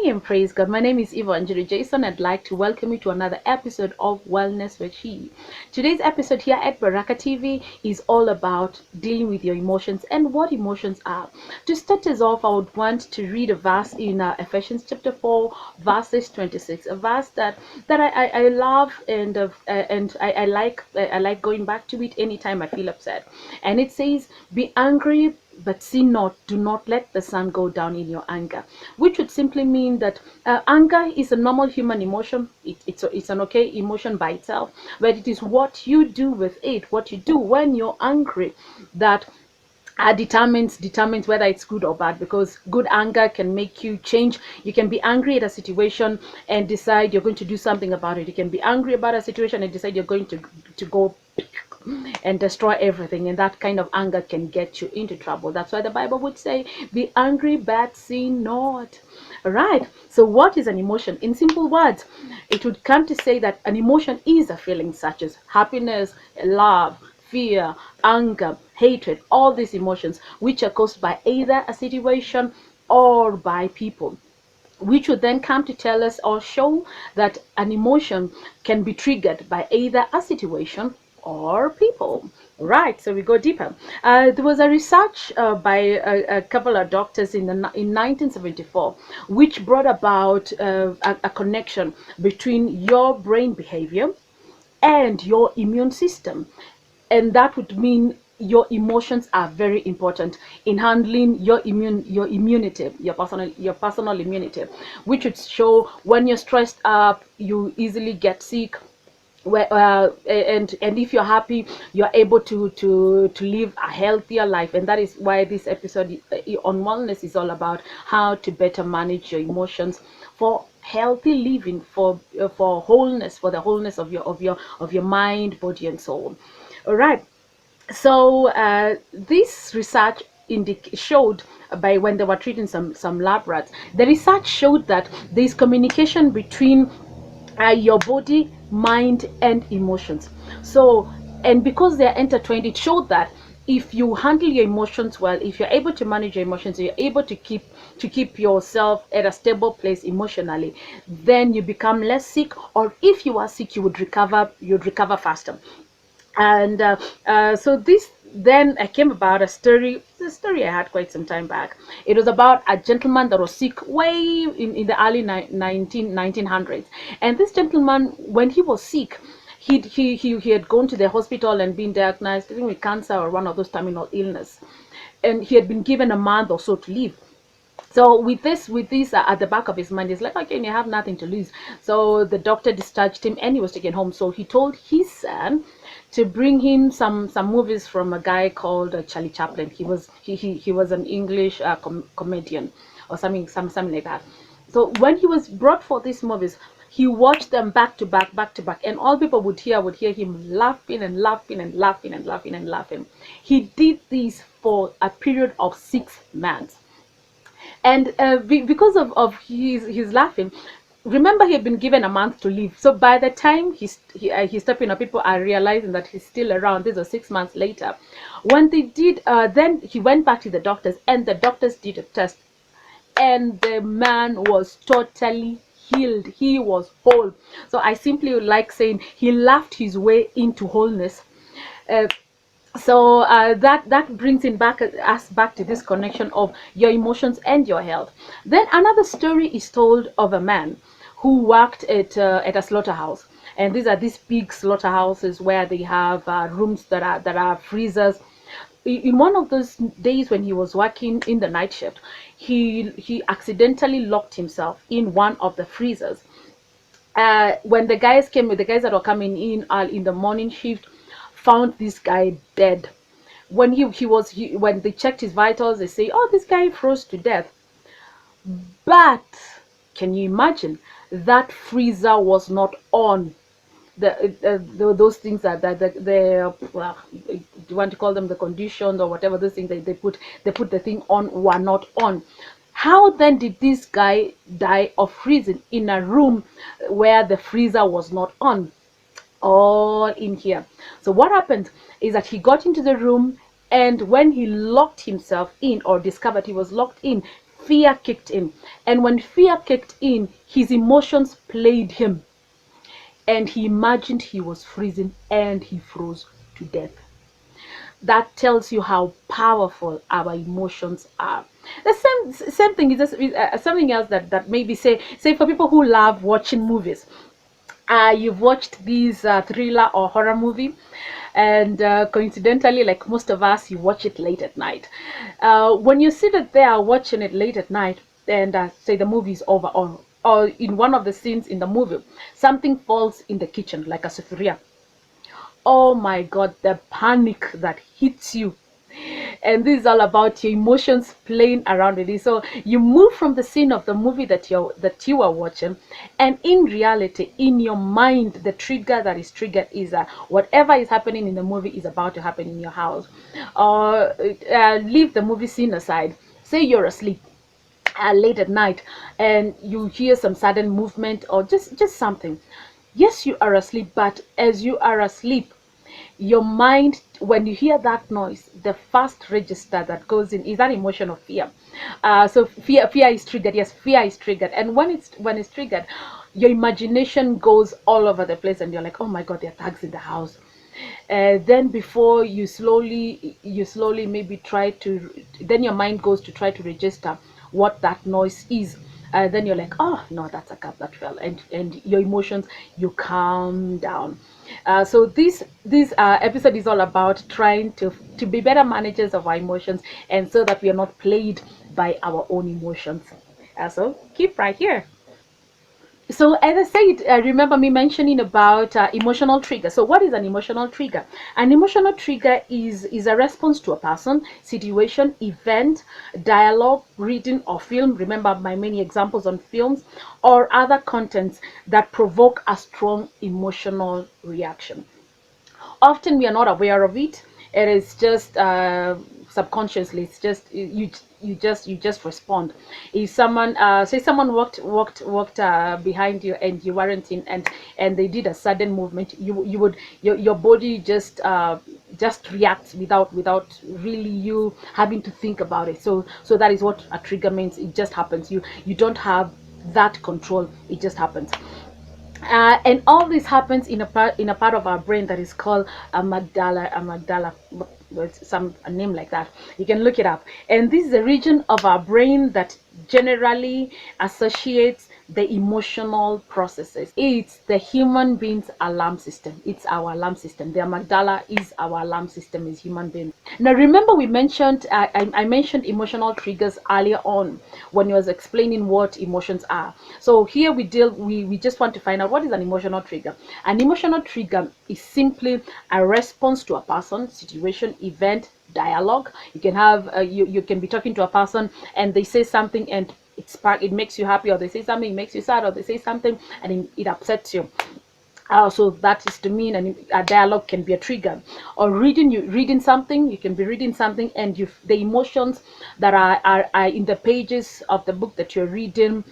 and praise God. My name is Evangeli Jason. I'd like to welcome you to another episode of Wellness with Shii. Today's episode here at Baraka TV is all about dealing with your emotions and what emotions are. To start us off, I would want to read a verse in Ephesians chapter 4, verses 26. A verse that I love and I like going back to it anytime I feel upset. And it says, "Be angry, but sin not, do not let the sun go down in your anger," which would simply mean that anger is a normal human emotion. It's an okay emotion by itself, but it is what you do with it, what you do when you're angry, that determines whether it's good or bad. Because good anger can make you change. You can be angry at a situation and decide you're going to do something about it. You can be angry about a situation and decide you're going to go and destroy everything, and that kind of anger can get you into trouble. That's why the Bible would say, "Be angry but sin not." All right, so what is an emotion? In simple words, it would come to say that an emotion is a feeling such as happiness, love, fear, anger, hatred, all these emotions which are caused by either a situation or by people, which would then come to tell us or show that an emotion can be triggered by either a situation or people. Right, so we go deeper. There was a research by a couple of doctors in 1974, which brought about a connection between your brain behavior and your immune system. And that would mean your emotions are very important in handling your immunity, your personal immunity, which would show when you're stressed up, you easily get sick. And if you're happy, you're able to live a healthier life. And that is why this episode on wellness is all about how to better manage your emotions for healthy living, for wholeness, for the wholeness of your mind, body, and soul. All right. So this research showed, by when they were treating some lab rats, the research showed that there is communication between your body, mind, and emotions. So, and because they are intertwined, it showed that if you handle your emotions well, if you're able to manage your emotions, you're able to keep yourself at a stable place emotionally, then you become less sick. Or if you are sick, you'd recover faster. And so this then I came about a story I had quite some time back. It was about a gentleman that was sick way in the early 1900s. And this gentleman, when he was sick, he had gone to the hospital and been diagnosed, I think, with cancer or one of those terminal illness, and he had been given a month or so to live. So with this at the back of his mind, he's like, okay, you have nothing to lose. So the doctor discharged him and he was taken home. So he told his son to bring him some movies from a guy called Charlie Chaplin. He was an English comedian or something like that. So when he was brought for these movies, he watched them back to back, and all people would hear him laughing and laughing and laughing and laughing and laughing. He did this for a period of 6 months. And because of his laughing, remember, he had been given a month to live. So by the time he's stepping up, people are realizing that he's still around. This was 6 months later. When they did, then he went back to the doctors, and the doctors did a test, and the man was totally healed. He was whole. So I simply would like saying he laughed his way into wholeness. uh, so that brings in us back to this connection of your emotions and your health. Then another story is told of a man who worked at a slaughterhouse. And these big slaughterhouses where they have rooms that are freezers. In one of those days when he was working in the night shift, he accidentally locked himself in one of the freezers. When the guys that were coming in the morning shift found this guy dead. When when they checked his vitals, they say, "Oh, this guy froze to death." But can you imagine, that freezer was not on? Those things the well, do you want to call them the conditions or whatever, those things they put the thing on were not on. How then did this guy die of freezing in a room where the freezer was not on? All in here. So what happened is that he got into the room, and when he locked himself in, or discovered he was locked in, fear kicked in. And when fear kicked in, his emotions played him, and he imagined he was freezing and he froze to death. That tells you how powerful our emotions are. The same thing is just something else that maybe say for people who love watching movies. You've watched these thriller or horror movie, and coincidentally, like most of us, you watch it late at night. When you sit there watching it late at night, and say the movie is over, or in one of the scenes in the movie, something falls in the kitchen like a sufuria. Oh my God, the panic that hits you. And this is all about your emotions playing around with it. So you move from the scene of the movie that you are watching, and in reality, in your mind, the trigger that is triggered is whatever is happening in the movie is about to happen in your house. Or leave the movie scene aside. Say you're asleep late at night, and you hear some sudden movement or just something. Yes, you are asleep, but as you are asleep, your mind, when you hear that noise, the first register that goes in is that emotion of fear. So fear is triggered. Yes, fear is triggered, and when it's triggered, your imagination goes all over the place, and you're like, oh my God, there are thugs in the house. Then before you slowly maybe try to, then your mind goes to try to register what that noise is. Then you're like, oh no, that's a cup that fell, and your emotions, you calm down. So this episode is all about trying to be better managers of our emotions, and so that we are not played by our own emotions. So keep right here. So as I said, remember me mentioning about emotional trigger. So what is an emotional trigger? An emotional trigger is a response to a person, situation, event, dialogue, reading, or film. Remember my many examples on films or other contents that provoke a strong emotional reaction. Often we are not aware of it. It is just subconsciously. It's just you just respond. If someone say someone walked behind you and you weren't in, and they did a sudden movement, you would your body just reacts without really you having to think about it. So that is what a trigger means. It just happens. You don't have that control. It just happens. And all this happens in a part of our brain that is called amygdala, with some a name like that. You can look it up. And this is a region of our brain that generally associates the emotional processes. It's the human being's alarm system. It's our alarm system. The amygdala is our alarm system as human beings. Now, remember we mentioned I mentioned emotional triggers earlier on when I was explaining what emotions are. So here we just want to find out what is an emotional trigger. An emotional trigger is simply a response to a person, situation, event, dialogue. You can have you can be talking to a person and they say something and it makes you happy, or they say something, it makes you sad, or they say something and it upsets you. So that is to mean a dialogue can be a trigger. Or reading something, you can be reading something and the emotions that are in the pages of the book that you're reading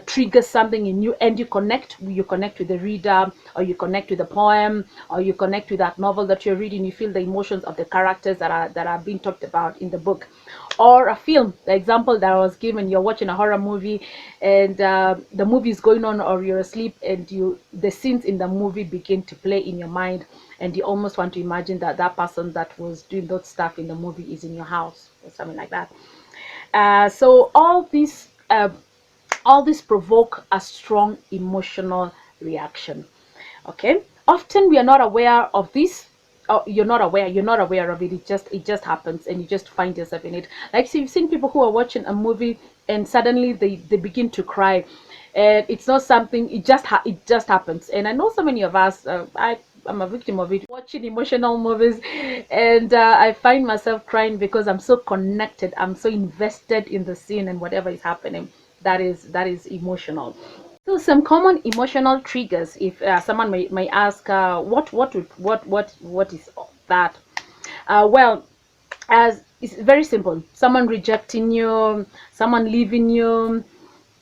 trigger something in you, and you connect with the reader, or you connect with the poem, or you connect with that novel that you're reading. You feel the emotions of the characters that are being talked about in the book. Or a film, the example that I was given, you're watching a horror movie, and the movie is going on, or you're asleep, and the scenes in the movie begin to play in your mind, and you almost want to imagine that person that was doing that stuff in the movie is in your house, or something like that. So all this provoke a strong emotional reaction. Okay, often we are not aware of this. You're not aware of it. It just happens, and you just find yourself in it. Like, so you've seen people who are watching a movie and suddenly they begin to cry, and it's not something, it just happens. And I know so many of us, I'm a victim of it, watching emotional movies, and I find myself crying because I'm so connected, I'm so invested in the scene and whatever is happening. That is emotional. So some common emotional triggers, if someone may ask, what is that? Well, as it's very simple. Someone rejecting you, someone leaving you,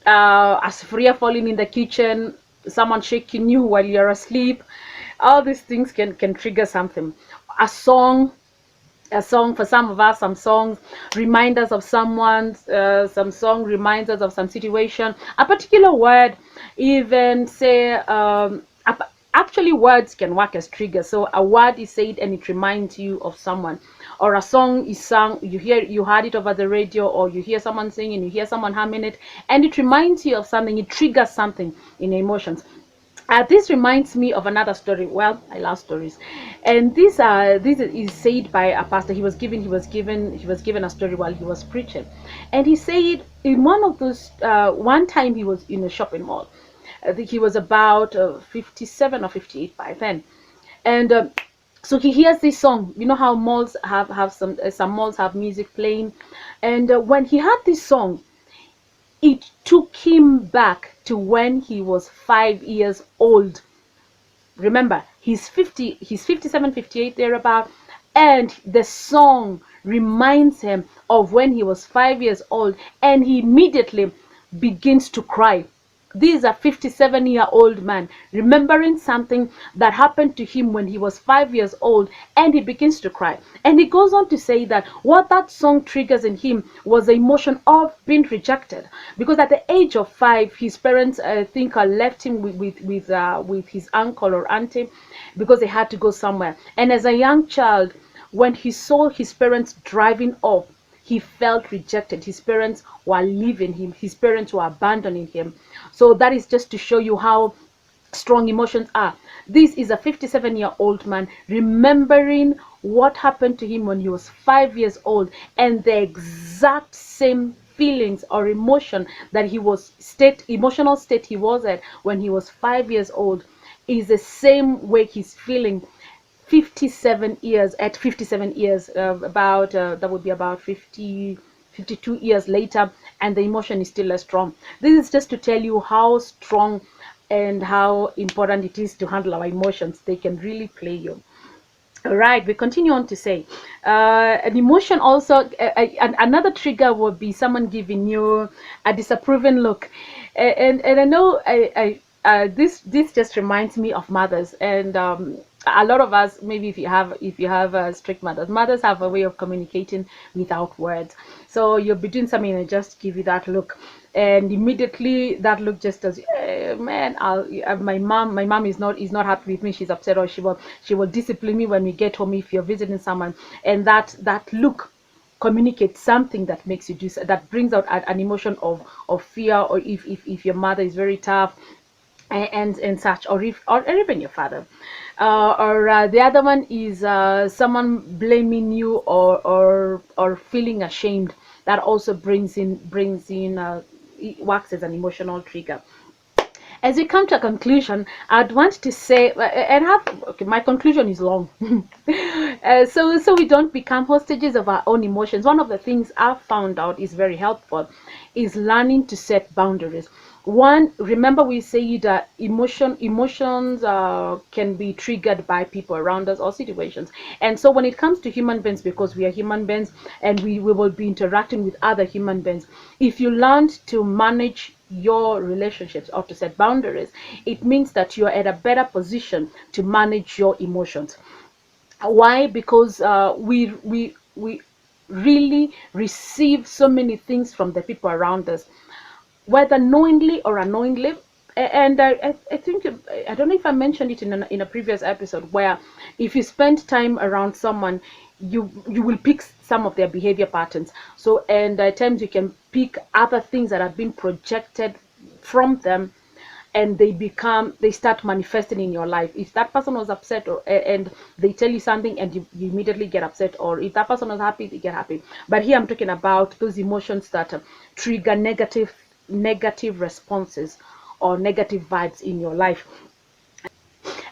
a sufuria falling in the kitchen, someone shaking you while you're asleep. All these things can trigger something. A song, a song for some of us, some songs remind us of someone, some song reminds us of some situation, a particular word, even say actually words can work as triggers. So a word is said and it reminds you of someone, or a song is sung, you heard it over the radio, or you hear someone singing, you hear someone humming it, and it reminds you of something, it triggers something in emotions. This reminds me of another story. Well, I love stories, and this is said by a pastor. He was given a story while he was preaching, and he said in one of those one time he was in a shopping mall. I think he was about 57 or 58 by then, and so he hears this song. You know how malls have some malls have music playing, and when he heard this song, it took him back to when he was 5 years old. Remember, he's 57, 58 thereabout, and the song reminds him of when he was 5 years old, and he immediately begins to cry. This is a 57-year-old man remembering something that happened to him when he was 5 years old, and he begins to cry. And he goes on to say that what that song triggers in him was the emotion of being rejected, because at the age of 5, his parents, I think, left him with his uncle or auntie because they had to go somewhere. And as a young child, when he saw his parents driving off, he felt rejected. His parents were leaving him, his parents were abandoning him. So that is just to show you how strong emotions are. This is a 57-year-old man remembering what happened to him when he was 5 years old, and the exact same feelings or emotion that emotional state he was at when he was 5 years old is the same way he's feeling 57 years at 57 years, about that would be about 52 years later, and the emotion is still as strong. This is just to tell you how strong and how important it is to handle our emotions. They can really play you. All right, we continue on to say an emotion also, another trigger would be someone giving you a disapproving look. And I know this just reminds me of mothers, and a lot of us, maybe if you have strict mothers have a way of communicating without words. So you'll be doing something and just give you that look, and immediately that look just does, man, my mom is not happy with me, she's upset, or she will discipline me when we get home if you're visiting someone. And that look communicates something that makes you do, that brings out an emotion of fear, or if your mother is very tough and such, or even your father. Or the other one is someone blaming you, or feeling ashamed. That also brings in it works as an emotional trigger. As we come to a conclusion, I'd want to say, and have, okay, my conclusion is long. So we don't become hostages of our own emotions. One of the things I've found out is very helpful is learning to set boundaries. One, remember we say that emotions can be triggered by people around us or situations. And so when it comes to human beings, because we are human beings and we will be interacting with other human beings, if you learn to manage your relationships or to set boundaries, it means that you're at a better position to manage your emotions. Why? Because we really receive so many things from the people around us, whether knowingly or unknowingly. And I think, I don't know if I mentioned it in a previous episode, where if you spend time around someone, you will pick some of their behavior patterns. So, and at times you can pick other things that have been projected from them, and they start manifesting in your life. If that person was upset, and they tell you something, and you immediately get upset, or if that person was happy, they get happy. But here I'm talking about those emotions that trigger negative responses or negative vibes in your life.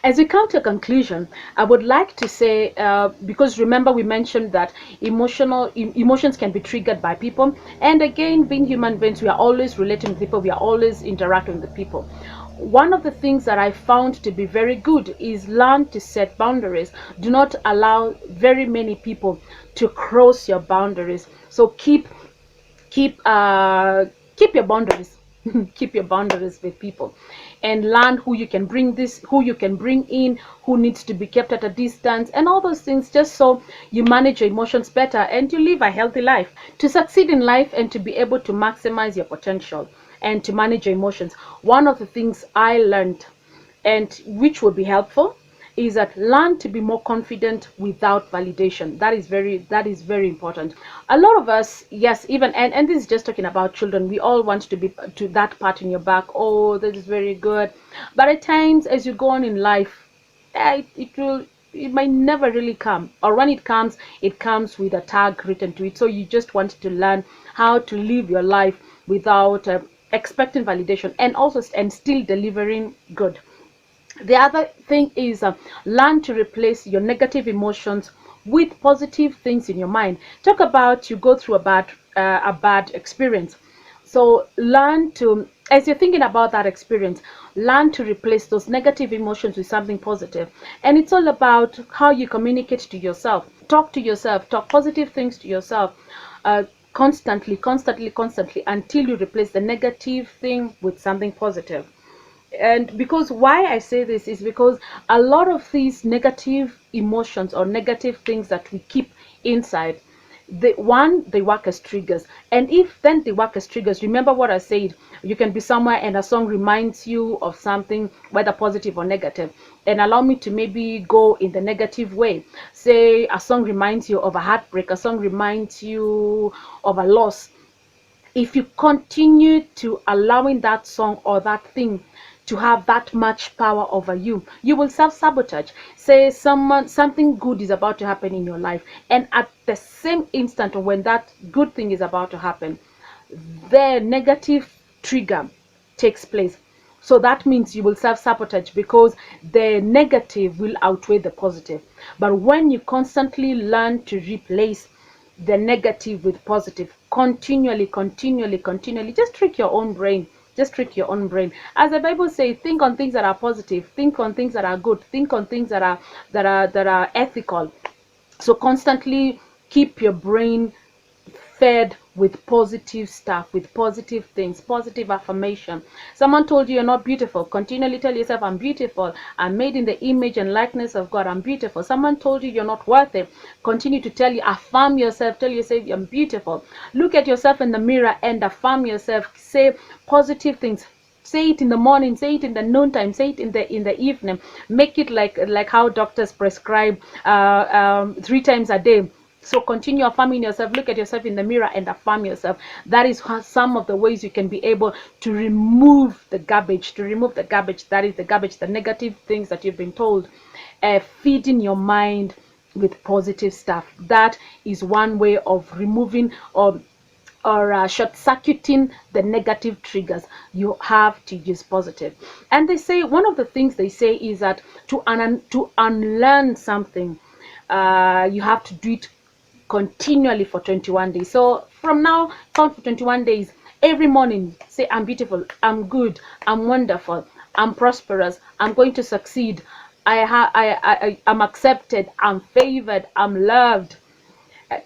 As we come to a conclusion, I would like to say, because remember we mentioned that emotions can be triggered by people, and again, being human beings, we are always relating with people, we are always interacting with people. One of the things that I found to be very good is learn to set boundaries. Do not allow very many people to cross your boundaries. So keep keep your boundaries. Keep your boundaries with people. and learn who you can bring in, who needs to be kept at a distance, and all those things, just so you manage your emotions better and you live a healthy life. To succeed in life and to be able to maximize your potential and to manage your emotions, one of the things I learned, and which will be helpful, is that learn to be more confident without validation. That is very important. A lot of us, yes, even, and this is just talking about children, we all want to be to that pat in your back, oh, that is very good. But at times, as you go on in life, it might never really come, or when it comes with a tag written to it. So you just want to learn how to live your life without expecting validation, and also and still delivering good. The other thing is, learn to replace your negative emotions with positive things in your mind. Talk about you go through a bad experience. So learn to, as you're thinking about that experience, learn to replace those negative emotions with something positive. And it's all about how you communicate to yourself. Talk to yourself, talk positive things to yourself. Constantly until you replace the negative thing with something positive. And because why I say this is because a lot of these negative emotions or negative things that we keep inside, they work as triggers. And if then they work as triggers, remember what I said, you can be somewhere and a song reminds you of something, whether positive or negative. And allow me to maybe go in the negative way. Say a song reminds you of a heartbreak, a song reminds you of a loss. If you continue to allowing that song or that thing to have that much power over you, you will self-sabotage. Say something good is about to happen in your life, and at the same instant when that good thing is about to happen, the negative trigger takes place. So that means you will self-sabotage, because the negative will outweigh the positive. But when you constantly learn to replace the negative with positive, continually, just trick your own brain. Just trick your own brain. As the Bible says, think on things that are positive, think on things that are good, think on things that are ethical. So constantly keep your brain fed with positive stuff, with positive things, positive affirmation. Someone told you you're not beautiful, continually tell yourself, I'm beautiful, I'm made in the image and likeness of God, I'm beautiful. Someone told you you're not worthy, continue to tell you, affirm yourself, tell yourself I'm beautiful. Look at yourself in the mirror and affirm yourself. Say positive things. Say it in the morning, say it in the noontime, say it in the evening. Make it like how doctors prescribe 3 times a day. So continue affirming yourself. Look at yourself in the mirror and affirm yourself. That is some of the ways you can be able to remove the garbage. That is the garbage, the negative things that you've been told. Feeding your mind with positive stuff. That is one way of removing or short-circuiting the negative triggers. You have to use positive. And they say, one of the things they say is that to unlearn something, you have to do it continually for 21 days. So from now, count for 21 days. Every morning, say, I'm beautiful, I'm good, I'm wonderful, I'm prosperous, I'm going to succeed, I'm accepted, I'm favored, I'm loved.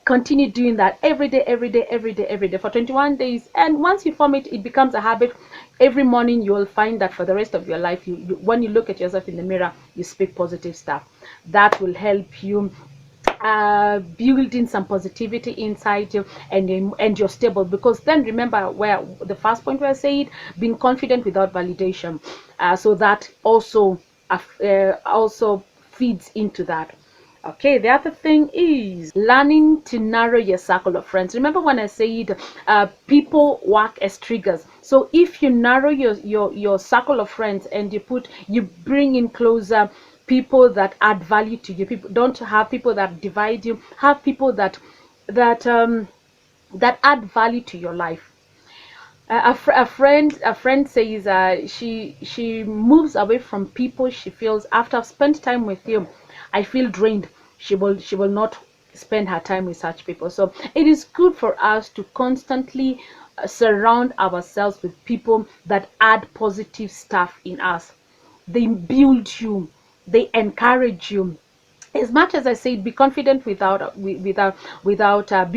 Continue doing that every day for 21 days. And once you form it, it becomes a habit. Every morning you will find that for the rest of your life, when you look at yourself in the mirror, you speak positive stuff. That will help you build in some positivity inside you, and you're stable. Because then remember where the first point where I said, being confident without validation. So that also feeds into that. Okay, the other thing is learning to narrow your circle of friends. Remember when I said people work as triggers. So if you narrow your circle of friends, and you bring in closer people that add value to you. People don't have people that divide you. Have people that add value to your life. A friend says she moves away from people she feels, after I've spent time with you, I feel drained. She will not spend her time with such people. So it is good for us to constantly surround ourselves with people that add positive stuff in us. They build you, they encourage you, as much as I say, be confident be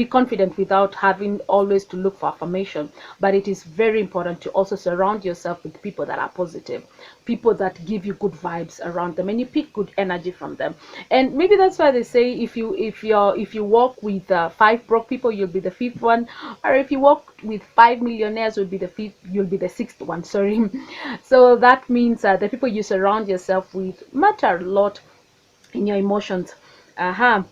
confident without having always to look for affirmation. But it is very important to also surround yourself with people that are positive, people that give you good vibes around them, and you pick good energy from them. And maybe that's why they say, if you walk with five broke people, you'll be the fifth one, or if you walk with five millionaires, you'll be the sixth one. Sorry. So that means the people you surround yourself with matter a lot in your emotions. Then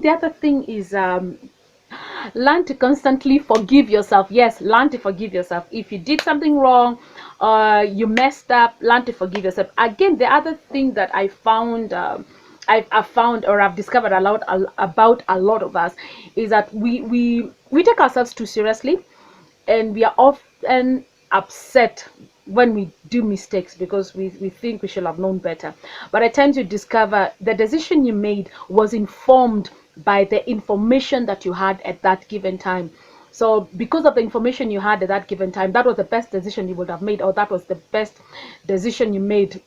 the other thing is, learn to constantly forgive yourself. Yes, learn to forgive yourself. If you did something wrong, you messed up, learn to forgive yourself. Again, the other thing that I found, I've found, or I've discovered about a lot of us, is that we take ourselves too seriously, and we are often upset when we do mistakes because we think we should have known better. But at times you discover the decision you made was informed by the information that you had at that given time. So because of the information you had at that given time, that was the best decision you would have made, or that was the best decision you made,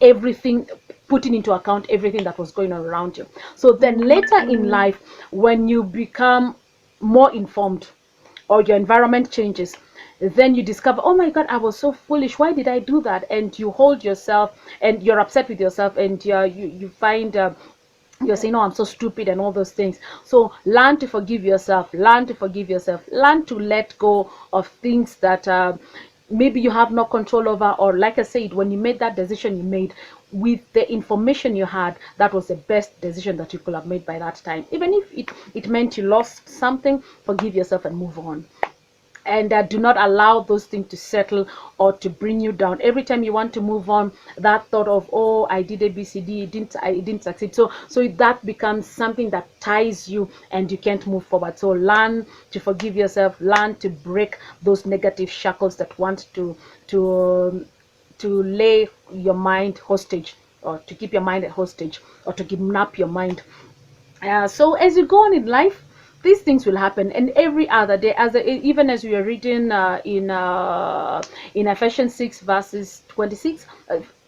everything, putting into account everything that was going on around you. So then later in life, when you become more informed, or your environment changes, then you discover, oh my god, I was so foolish, why did I do that? And you hold yourself, and you're upset with yourself, and you find, you're saying, oh, I'm so stupid, and all those things. So learn to forgive yourself, learn to forgive yourself, learn to let go of things that maybe you have no control over. Or like I said, when you made that decision you made with the information you had, that was the best decision that you could have made by that time. Even if it meant you lost something, forgive yourself and move on. And do not allow those things to settle or to bring you down. Every time you want to move on, that thought of, oh, I did ABCD, it didn't succeed, so that becomes something that ties you, and you can't move forward. So learn to forgive yourself, learn to break those negative shackles that want to lay your mind hostage, or to keep your mind at hostage, or to kidnap your mind. So as you go on in life, these things will happen, and every other day, even as we are reading in Ephesians 6 verses 26,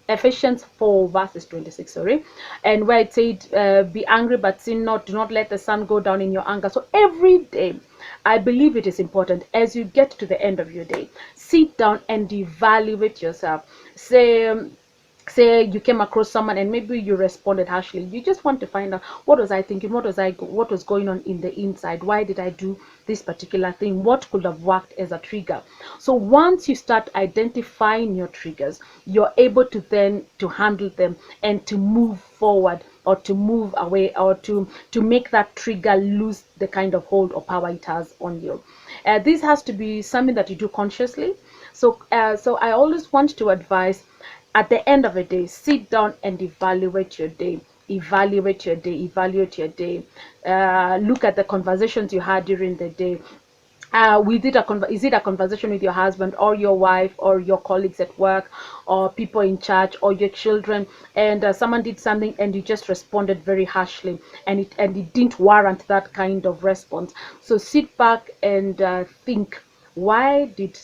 Ephesians 4 verses 26, sorry, and where it said, be angry but sin not, do not let the sun go down in your anger. So every day, I believe it is important, as you get to the end of your day, sit down and evaluate yourself. Say you came across someone and maybe you responded harshly. You just want to find out, what was I thinking, what was going on in the inside, why did I do this particular thing, what could have worked as a trigger. So once you start identifying your triggers, you're able to then to handle them and to move forward, or to move away, or to make that trigger lose the kind of hold or power it has on you. This has to be something that you do consciously. So I always want to advise, at the end of the day, sit down and evaluate your day. Evaluate your day. Evaluate your day. Look at the conversations you had during the day. Is it a conversation with your husband or your wife or your colleagues at work or people in church or your children, and someone did something and you just responded very harshly, and it didn't warrant that kind of response. So sit back and think, why did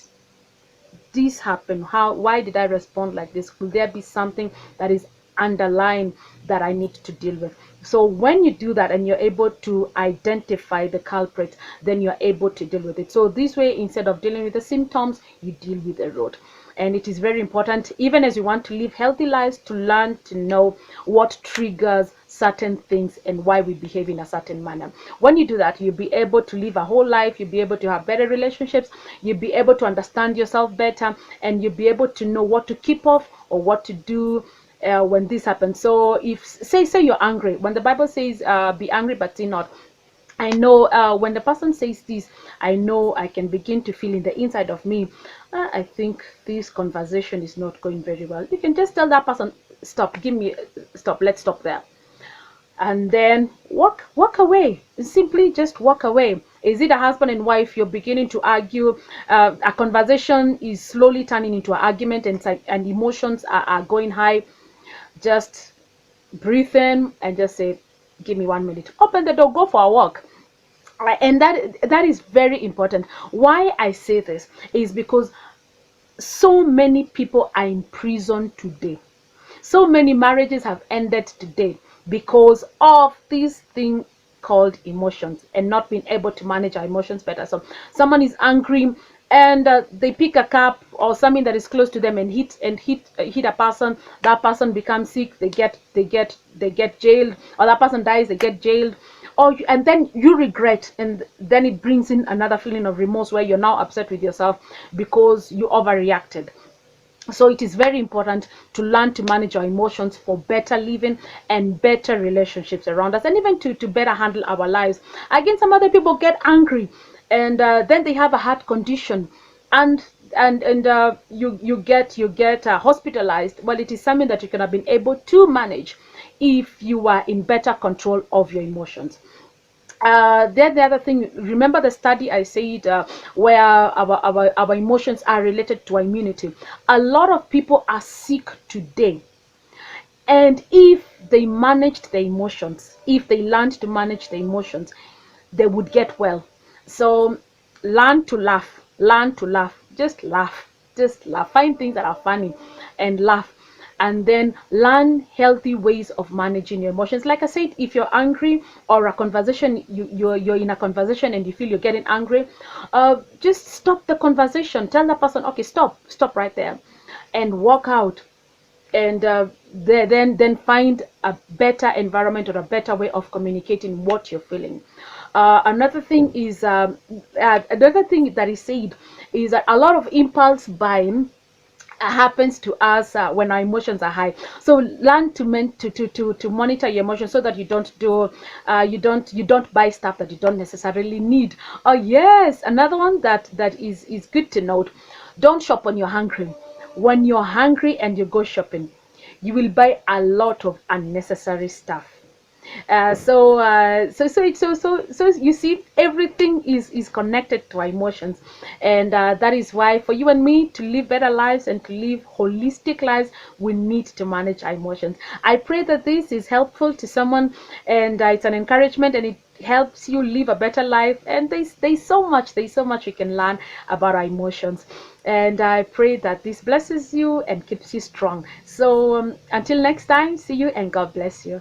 this happen? Why did I respond like this? Could there be something that is underlying that I need to deal with? So when you do that and you're able to identify the culprit, then you're able to deal with it. So this way, instead of dealing with the symptoms, you deal with the root. And it is very important, even as you want to live healthy lives, to learn to know what triggers certain things and why we behave in a certain manner. When you do that, you'll be able to live a whole life, you'll be able to have better relationships, you'll be able to understand yourself better, and you'll be able to know what to keep off or what to do when this happens. So if say you're angry, when the Bible says be angry but sin not, I know when the person says this, I know I can begin to feel in the inside of me, I think this conversation is not going very well. You can just tell that person, stop, stop, let's stop there. And then walk away. Simply just walk away. Is it a husband and wife, you're beginning to argue, a conversation is slowly turning into an argument, and emotions are going high, just breathe in and just say, give me 1 minute, open the door, go for a walk. And that is very important. Why I say this is because so many people are in prison today. So many marriages have ended today because of this thing called emotions, and not being able to manage our emotions better. So someone is angry, and they pick a cup or something that is close to them and hit a person. That person becomes sick, they get jailed, or that person dies, they get jailed. And then you regret, and then it brings in another feeling of remorse, where you're now upset with yourself because you overreacted. So it is very important to learn to manage our emotions for better living and better relationships around us, and even to better handle our lives. Again, some other people get angry, and then they have a heart condition, and you get hospitalized. Well, it is something that you can have been able to manage if you are in better control of your emotions. Then the other thing, remember the study I said, where our emotions are related to our immunity. A lot of people are sick today, and if they managed their emotions, if they learned to manage their emotions, they would get well. So learn to laugh, just laugh, find things that are funny and laugh. And then learn healthy ways of managing your emotions. Like I said, if you're angry, or a conversation, you're in a conversation and you feel you're getting angry, just stop the conversation. Tell the person, okay, stop right there, and walk out, and then find a better environment, or a better way of communicating what you're feeling. Another thing that is said is that a lot of impulse buying happens to us when our emotions are high. So learn to monitor your emotions, so that you don't buy stuff that you don't necessarily need. Oh yes, another one that is good to note: don't shop when you're hungry. When you're hungry and you go shopping, you will buy a lot of unnecessary stuff. So you see, everything is connected to our emotions, and that is why, for you and me to live better lives and to live holistic lives, we need to manage our emotions. I pray that this is helpful to someone, and it's an encouragement, and it helps you live a better life. And there's so much we can learn about our emotions, and I pray that this blesses you and keeps you strong. So until next time, see you, and God bless you.